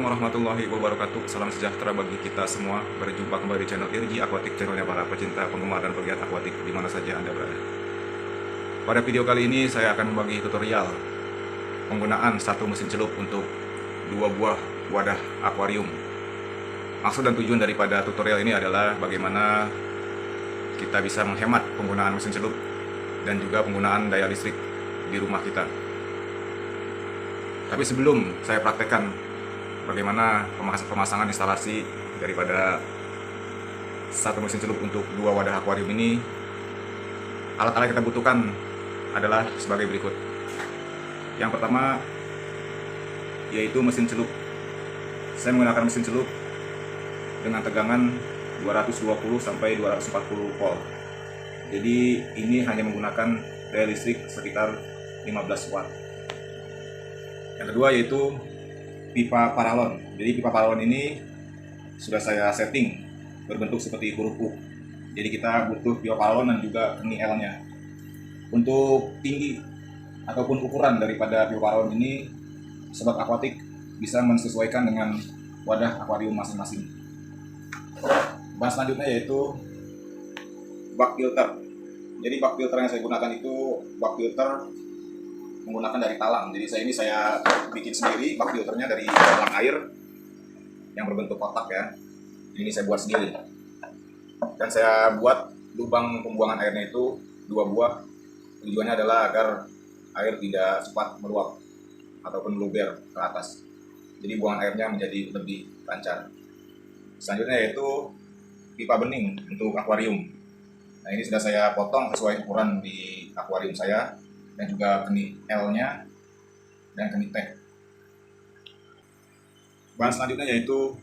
warahmatullahi wabarakatuh. Salam sejahtera bagi kita semua. Berjumpa kembali di channel Irgi Aquatic, channelnya para pecinta, penggemar, dan pegiat akuatik di mana saja Anda berada. Pada video kali ini saya akan membagi tutorial penggunaan satu mesin celup untuk dua buah wadah akuarium. Maksud dan tujuan daripada tutorial ini adalah bagaimana kita bisa menghemat penggunaan mesin celup dan juga penggunaan daya listrik di rumah kita. Tapi sebelum saya praktekkan bagaimana pemasangan instalasi daripada satu mesin celup untuk dua wadah akuarium ini, alat-alat yang kita butuhkan adalah sebagai berikut. Yang pertama yaitu mesin celup. Saya menggunakan mesin celup dengan tegangan 220 sampai 240 volt. Jadi ini hanya menggunakan daya listrik sekitar 15 watt. Yang kedua yaitu pipa paralon. Jadi pipa paralon ini sudah saya setting berbentuk seperti huruf U. Jadi kita butuh pipa paralon dan juga kening L-nya. Untuk tinggi ataupun ukuran daripada pipa paralon ini, sobat akuatik bisa menyesuaikan dengan wadah akuarium masing-masing. Bahan selanjutnya yaitu bak filter. Jadi bak filter yang saya gunakan itu bak filter menggunakan dari talang. Jadi saya bikin sendiri bak filternya dari talang air yang berbentuk kotak ya. Ini saya buat sendiri. Dan saya buat lubang pembuangan airnya itu 2 buah. Tujuannya adalah agar air tidak cepat meluap ataupun meluber ke atas. Jadi buangan airnya menjadi lebih lancar. Selanjutnya yaitu pipa bening untuk akuarium. Nah, ini sudah saya potong sesuai ukuran di akuarium saya, dan juga kening L-nya dan kening T. Bahan selanjutnya yaitu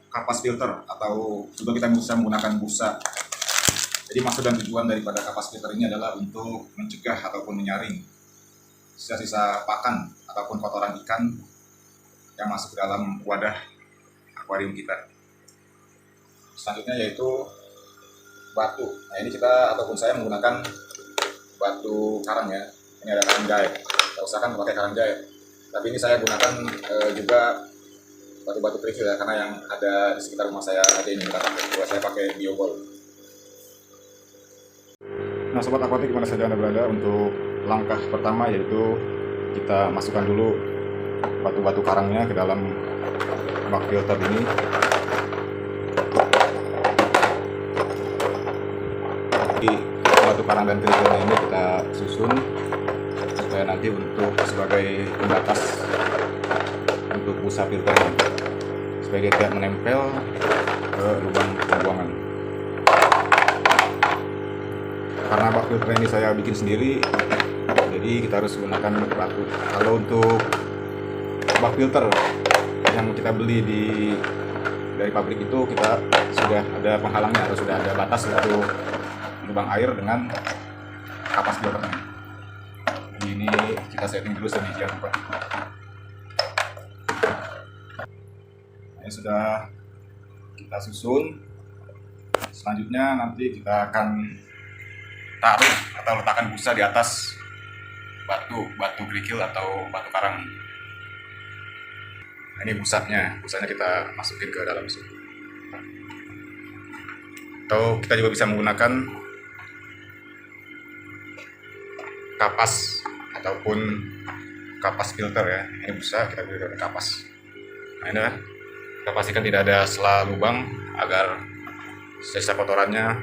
kapas filter, atau juga kita bisa menggunakan busa. Jadi maksud dan tujuan daripada kapas filter ini adalah untuk mencegah ataupun menyaring sisa-sisa pakan ataupun kotoran ikan yang masuk ke dalam wadah akuarium kita. Selanjutnya yaitu batu. Nah, ini kita ataupun saya menggunakan batu karang ya. Ini ada karang jahe. Kita usahakan pakai karang jahe. Tapi ini saya gunakan juga batu-batu kerikil ya, karena yang ada di sekitar rumah saya aja ini kita pakai. Saya pakai biobol. Nah, sobat akuatik dimana saja Anda berada, untuk langkah pertama yaitu kita masukkan dulu batu-batu karangnya ke dalam bak filter ini. Jadi batu karang dan kerikilnya ini kita susun supaya nanti untuk sebagai pembatas untuk busa filternya, supaya dia tidak menempel ke lubang pembuangan. Karena bak filter ini saya bikin sendiri, jadi kita harus gunakan batu. Kalau untuk bak filter yang kita beli dari pabrik itu, kita sudah ada penghalangnya atau sudah ada batas untuk lubang air dengan kapas filternya. Ini kita setting dulu sedemikian rupa. Ini sudah kita susun. Selanjutnya nanti kita akan taruh atau letakkan busa di atas batu kerikil atau batu karang. Nah, ini busanya kita masukin ke dalam sini. Atau kita juga bisa menggunakan kapas ataupun kapas filter ya. Ini busa kita gunakan kapas. Nah, ini kita pastikan tidak ada sela lubang agar sisa kotorannya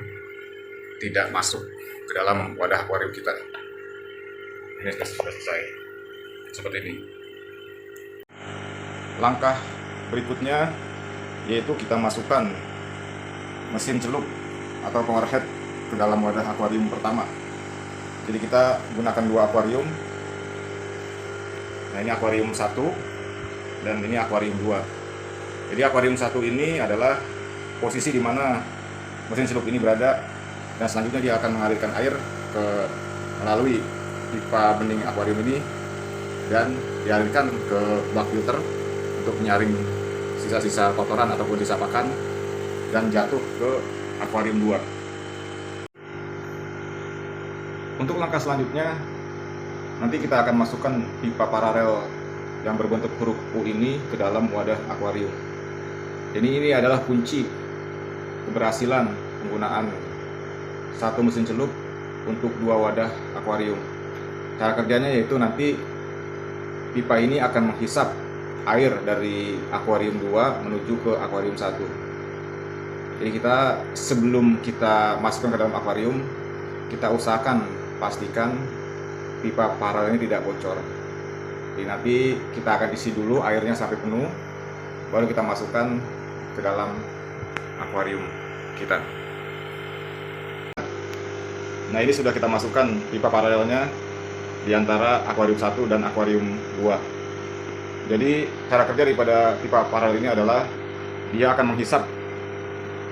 tidak masuk ke dalam wadah akuarium kita. Ini sudah selesai seperti ini. Langkah berikutnya yaitu kita masukkan mesin celup atau power head ke dalam wadah akuarium pertama. Jadi kita gunakan 2 akuarium. Nah, ini akuarium 1 dan ini akuarium 2. Jadi akuarium 1 ini adalah posisi di mana mesin celup ini berada, dan selanjutnya dia akan mengalirkan air melalui pipa bening akuarium ini dan dialirkan ke bak filter untuk menyaring sisa-sisa kotoran ataupun sisa pakan dan jatuh ke akuarium 2. Untuk langkah selanjutnya, nanti kita akan masukkan pipa paralel yang berbentuk huruf U ini ke dalam wadah akuarium. Jadi ini adalah kunci keberhasilan penggunaan satu mesin celup untuk 2 wadah akuarium. Cara kerjanya yaitu nanti pipa ini akan menghisap air dari akuarium 2 menuju ke akuarium 1. Jadi kita sebelum kita masukkan ke dalam akuarium, kita usahakan pastikan pipa paralel ini tidak bocor. Jadi nanti kita akan isi dulu airnya sampai penuh, baru kita masukkan ke dalam akuarium kita. Nah, ini sudah kita masukkan pipa paralelnya di antara akuarium 1 dan akuarium 2. Jadi cara kerja daripada pipa paralel ini adalah dia akan menghisap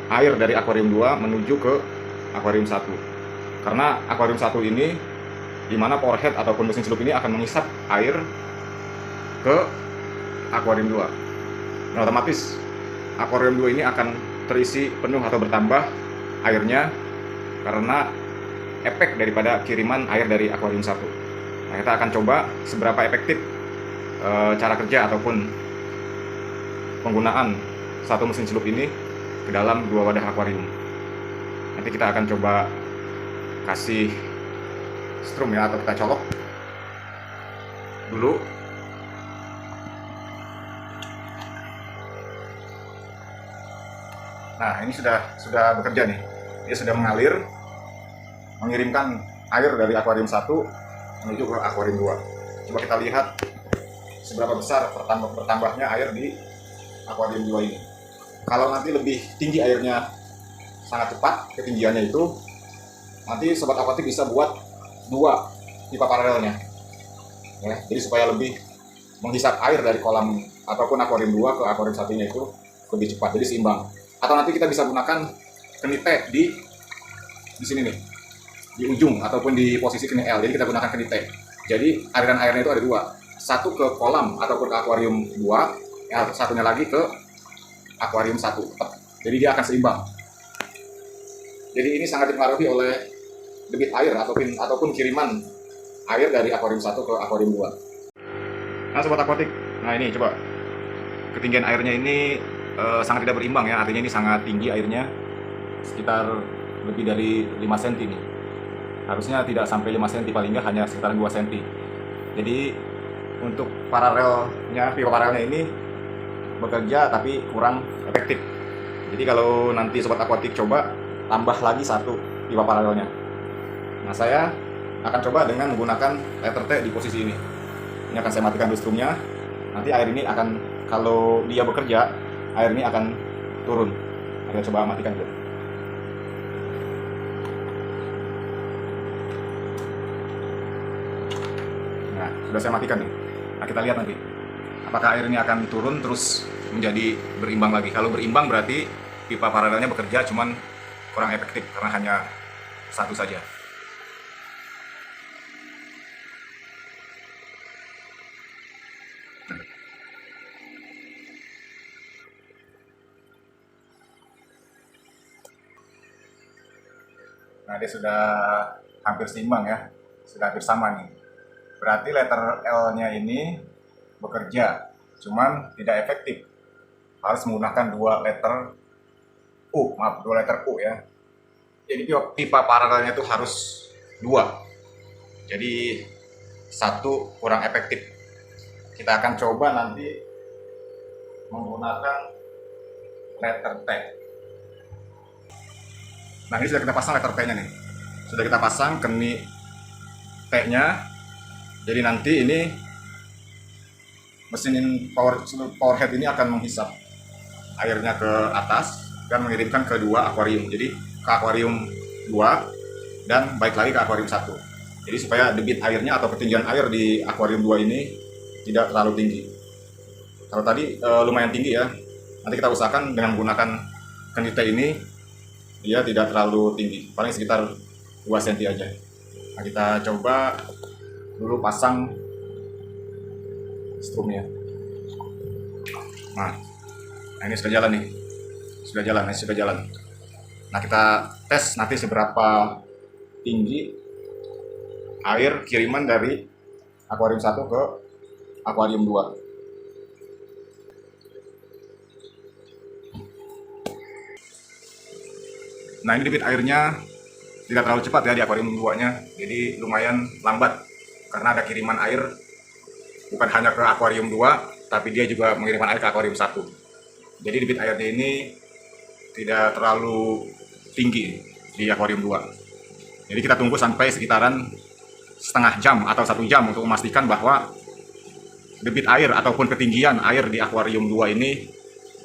air dari akuarium 2 menuju ke akuarium 1. Karena akuarium 1 ini di mana power head ataupun mesin celup ini akan menghisap air ke akuarium 2. Nah, otomatis akuarium 2 ini akan terisi penuh atau bertambah airnya karena efek daripada kiriman air dari akuarium 1. Nah, kita akan coba seberapa efektif cara kerja ataupun penggunaan satu mesin celup ini ke dalam 2 wadah akuarium. Nanti kita akan coba kasih strum ya, atau kita colok dulu. Nah, ini sudah bekerja nih. Dia sudah mengalir, mengirimkan air dari akuarium 1 menuju ke akuarium 2. Coba kita lihat seberapa besar bertambahnya air di akuarium 2 ini. Kalau nanti lebih tinggi airnya, sangat cepat ketinggiannya itu, nanti sobat akuatik bisa buat 2 pipa paralelnya ya, jadi supaya lebih menghisap air dari kolam ataupun akuarium 2 ke akuarium 1-nya itu lebih cepat, jadi seimbang. Atau nanti kita bisa gunakan kenite di sini nih, di ujung ataupun di posisi keni L. Jadi kita gunakan kenite. Jadi aliran airnya itu ada 2, satu ke kolam ataupun ke akuarium 2, yang satunya lagi ke akuarium 1. Jadi dia akan seimbang. Jadi ini sangat dipengaruhi oleh debit air ataupun kiriman air dari akuarium 1 ke akuarium 2. Nah, sobat akuatik, nah ini coba ketinggian airnya ini sangat tidak berimbang ya, artinya ini sangat tinggi airnya, sekitar lebih dari 5 cm nih. Harusnya tidak sampai 5 cm, paling nggak hanya sekitar 2 cm. Jadi untuk pipa paralelnya ini bekerja tapi kurang efektif. Jadi kalau nanti sobat akuatik coba tambah lagi 1 pipa paralelnya. Nah, saya akan coba dengan menggunakan letter T di posisi ini. Ini akan saya matikan dulu strumnya. Nanti air ini akan, kalau dia bekerja, air ini akan turun. Kita coba matikan dulu. Nah, sudah saya matikan nih. Nah, kita lihat nanti apakah air ini akan turun terus menjadi berimbang lagi. Kalau berimbang berarti pipa paralelnya bekerja, cuman kurang efektif karena hanya 1 saja. Nah, dia sudah hampir seimbang ya, sudah hampir sama nih. Berarti letter L-nya ini bekerja, cuman tidak efektif. Harus menggunakan 2 letter U ya. Jadi pipa paralelnya itu harus 2. Jadi 1 kurang efektif. Kita akan coba nanti menggunakan letter T. Nah, ini sudah kita pasang letter T-nya nih. Sudah kita pasang keni T-nya. Jadi nanti ini mesin power head ini akan menghisap airnya ke atas dan mengirimkan ke 2 akuarium. Jadi ke akuarium 2 dan balik lagi ke akuarium 1. Jadi supaya debit airnya atau ketinggian air di akuarium 2 ini tidak terlalu tinggi. Kalau tadi lumayan tinggi ya. Nanti kita usahakan dengan menggunakan kenite ini dia tidak terlalu tinggi, paling sekitar 2 cm aja. Nah, kita coba dulu pasang strumnya. Nah, ini sudah jalan nih. Sudah jalan. Nah, kita tes nanti seberapa tinggi air kiriman dari akuarium 1 ke akuarium 2. Nah, ini debit airnya tidak terlalu cepat ya di akuarium 2-nya, jadi lumayan lambat karena ada kiriman air bukan hanya ke akuarium 2, tapi dia juga mengirimkan air ke akuarium 1. Jadi debit airnya ini tidak terlalu tinggi di akuarium 2. Jadi kita tunggu sampai sekitaran setengah jam atau 1 jam untuk memastikan bahwa debit air ataupun ketinggian air di akuarium 2 ini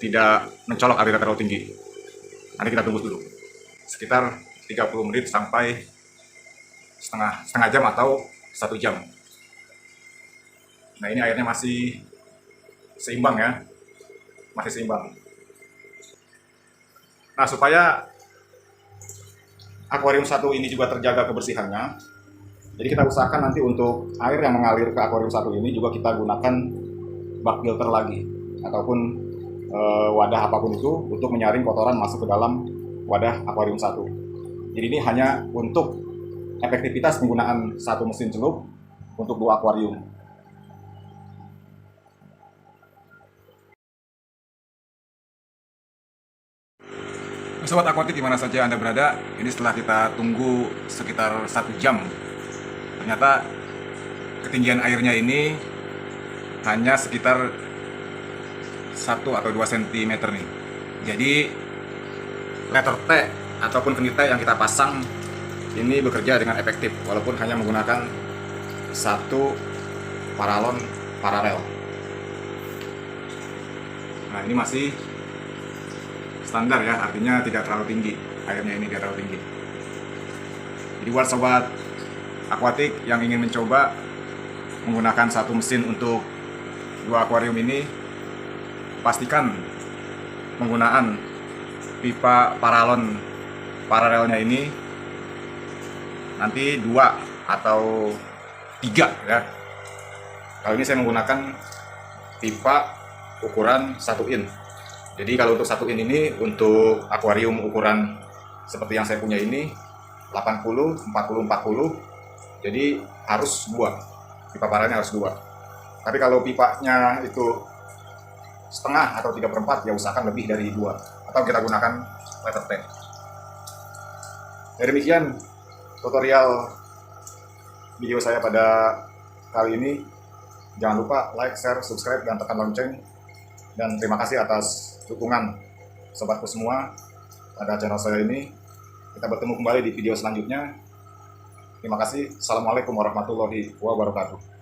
tidak mencolok aliran terlalu tinggi. Nanti kita tunggu dulu sekitar 30 menit sampai setengah jam atau 1 jam. Nah, ini airnya masih seimbang ya, masih seimbang. Nah, supaya akuarium 1 ini juga terjaga kebersihannya, jadi kita usahakan nanti untuk air yang mengalir ke akuarium 1 ini juga kita gunakan bak filter lagi ataupun wadah apapun itu untuk menyaring kotoran masuk ke dalam wadah akuarium 1. Jadi ini hanya untuk efektivitas penggunaan satu mesin celup untuk 2 akuarium. Sobat akuatik di mana saja Anda berada, ini setelah kita tunggu sekitar 1 jam, ternyata ketinggian airnya ini hanya sekitar 1 atau 2 cm nih. Jadi letter T ataupun kenit T yang kita pasang ini bekerja dengan efektif walaupun hanya menggunakan satu paralon paralel. Nah, ini masih standar ya, artinya tidak terlalu tinggi, airnya ini tidak terlalu tinggi. Jadi buat sobat akuatik yang ingin mencoba menggunakan satu mesin untuk 2 akuarium ini, pastikan penggunaan pipa paralon paralelnya ini nanti 2 atau 3 ya. Kali ini saya menggunakan pipa ukuran 1 in. Jadi kalau untuk 1 in ini untuk akuarium ukuran seperti yang saya punya ini 80, 40, 40. Jadi harus 2. Pipa paralelnya harus 2. Tapi kalau pipanya itu setengah atau 3/4 ya usahakan lebih dari 2. Atau kita gunakan letter T. Jadi demikian tutorial video saya pada kali ini. Jangan lupa like, share, subscribe, dan tekan lonceng. Dan terima kasih atas dukungan sobatku semua pada channel saya ini. Kita bertemu kembali di video selanjutnya. Terima kasih. Assalamualaikum warahmatullahi wabarakatuh.